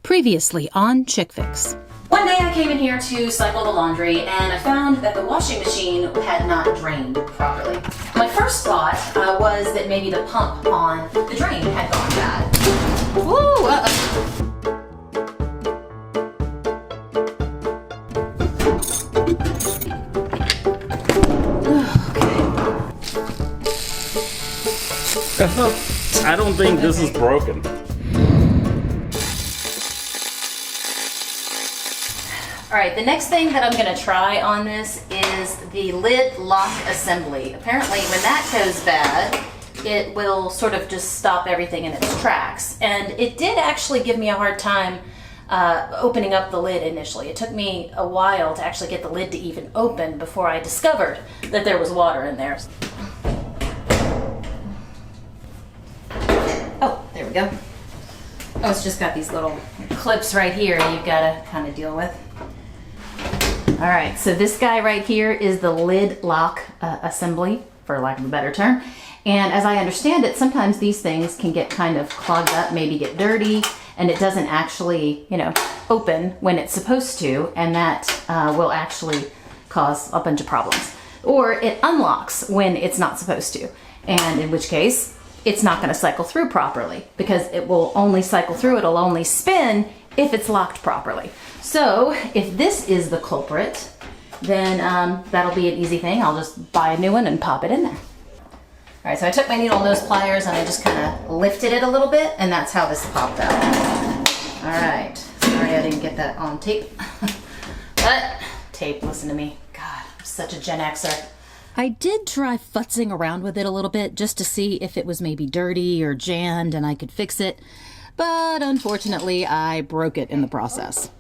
Previously on Chick Fix. One day I came in here to cycle the laundry and I found that the washing machine had not drained properly. My first thought was that maybe the pump on the drain had gone bad. Woo! I don't think this is broken. Alright, the next thing that I'm going to try on this is the lid lock assembly. Apparently when that goes bad, it will sort of just stop everything in its tracks. And it did actually give me a hard time opening up the lid initially. It took me a while to actually get the lid to even open before I discovered that there was water in there. Oh, there we go. Oh, it's just got these little clips right here you've got to kind of deal with. All right, so this guy right here is the lid lock assembly, for lack of a better term. And as I understand it, sometimes these things can get kind of clogged up, maybe get dirty, and it doesn't actually, open when it's supposed to, and that will actually cause a bunch of problems. Or it unlocks when it's not supposed to, and in which case, it's not going to cycle through properly because it will only cycle through, it'll only spin if it's locked properly. So if this is the culprit, then that'll be an easy thing. I'll just buy a new one and pop it in there. All right, so I took my needle nose pliers and I just kind of lifted it a little bit, and that's how this popped out. All right, sorry I didn't get that on tape. But tape, listen to me. God, I'm such a Gen Xer. I did try futzing around with it a little bit just to see if it was maybe dirty or jammed and I could fix it, but unfortunately I broke it in the process.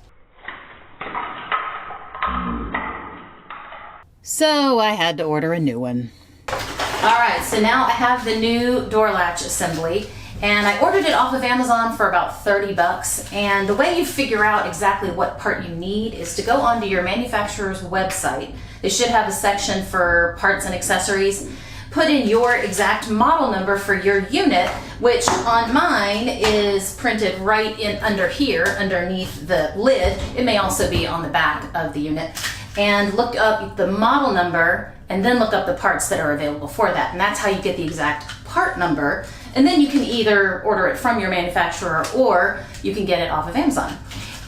So I had to order a new one. All right, so now I have the new door latch assembly, and I ordered it off of Amazon for about 30 bucks. And the way you figure out exactly what part you need is to go onto your manufacturer's website. They should have a section for parts and accessories. Put in your exact model number for your unit, which on mine is printed right in under here, underneath the lid. It may also be on the back of the unit. And look up the model number and then look up the parts that are available for that. And that's how you get the exact part number. And then you can either order it from your manufacturer or you can get it off of Amazon.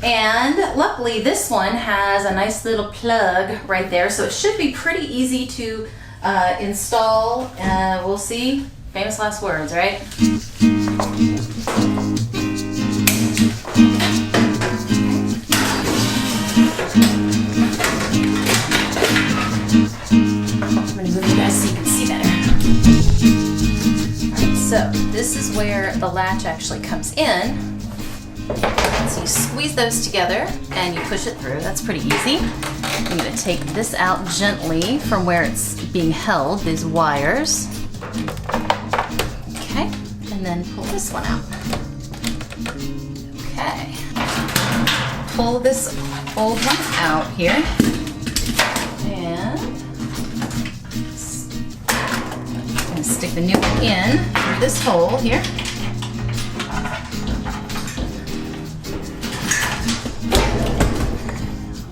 And luckily this one has a nice little plug right there, so it should be pretty easy to install. We'll see. Famous last words, right? So this is where the latch actually comes in. So you squeeze those together and you push it through. That's pretty easy. I'm going to take this out gently from where it's being held, these wires. Okay, and then pull this one out. Okay. Pull this old one out here. And stick the new one in through this hole here.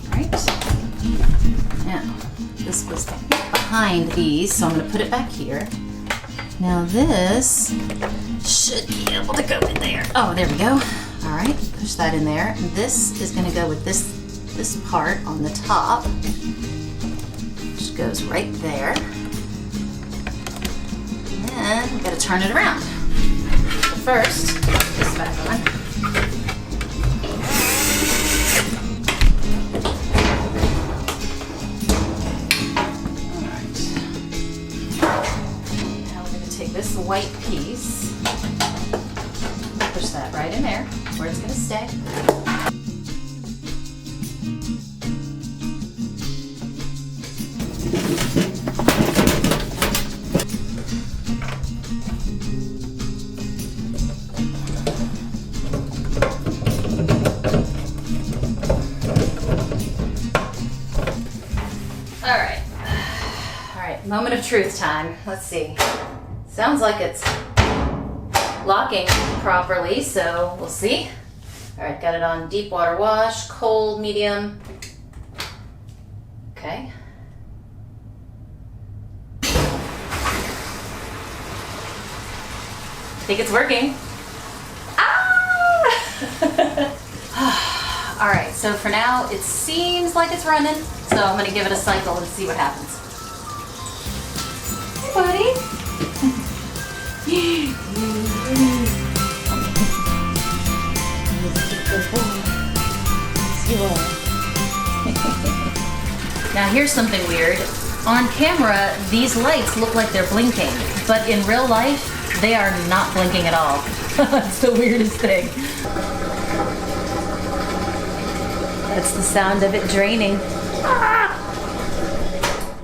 Alright. Now, this was behind these, so I'm going to put it back here. Now this should be able to go in there. Oh, there we go. Alright, push that in there. And this is going to go with this part on the top, which goes right there. And we've got to turn it around. But first, put this back on. Alright. Now we're going to take this white piece, push that right in there where it's going to stay. Moment of truth time. Let's see. Sounds like it's locking properly, so we'll see. All right, got it on deep water wash, cold, medium. Okay. I think it's working. Ah! All right, so for now, it seems like it's running. So I'm gonna give it a cycle and see what happens. Hey, buddy. Now here's something weird. On camera, these lights look like they're blinking, but in real life, they are not blinking at all. It's the weirdest thing. That's the sound of it draining. Ah!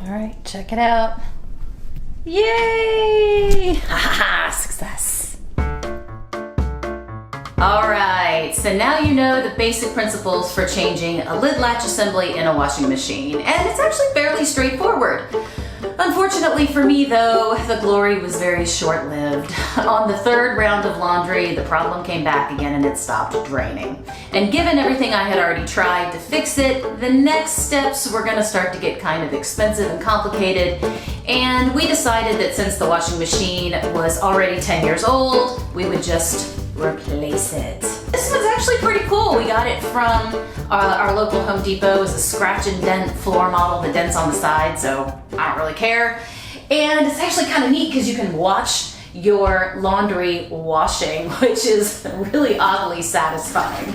All right, check it out. Yay! Ha success. All right, so now you know the basic principles for changing a lid latch assembly in a washing machine, and it's actually fairly straightforward. Unfortunately for me though, the glory was very short-lived. On the third round of laundry, the problem came back again and it stopped draining. And given everything I had already tried to fix it, the next steps were gonna start to get kind of expensive and complicated. And we decided that since the washing machine was already 10 years old, we would just replace it. This one's actually pretty cool. We got it from our local Home Depot. It's a scratch and dent floor model. The dent's on the side, so I don't really care. And it's actually kind of neat because you can watch your laundry washing, which is really oddly satisfying.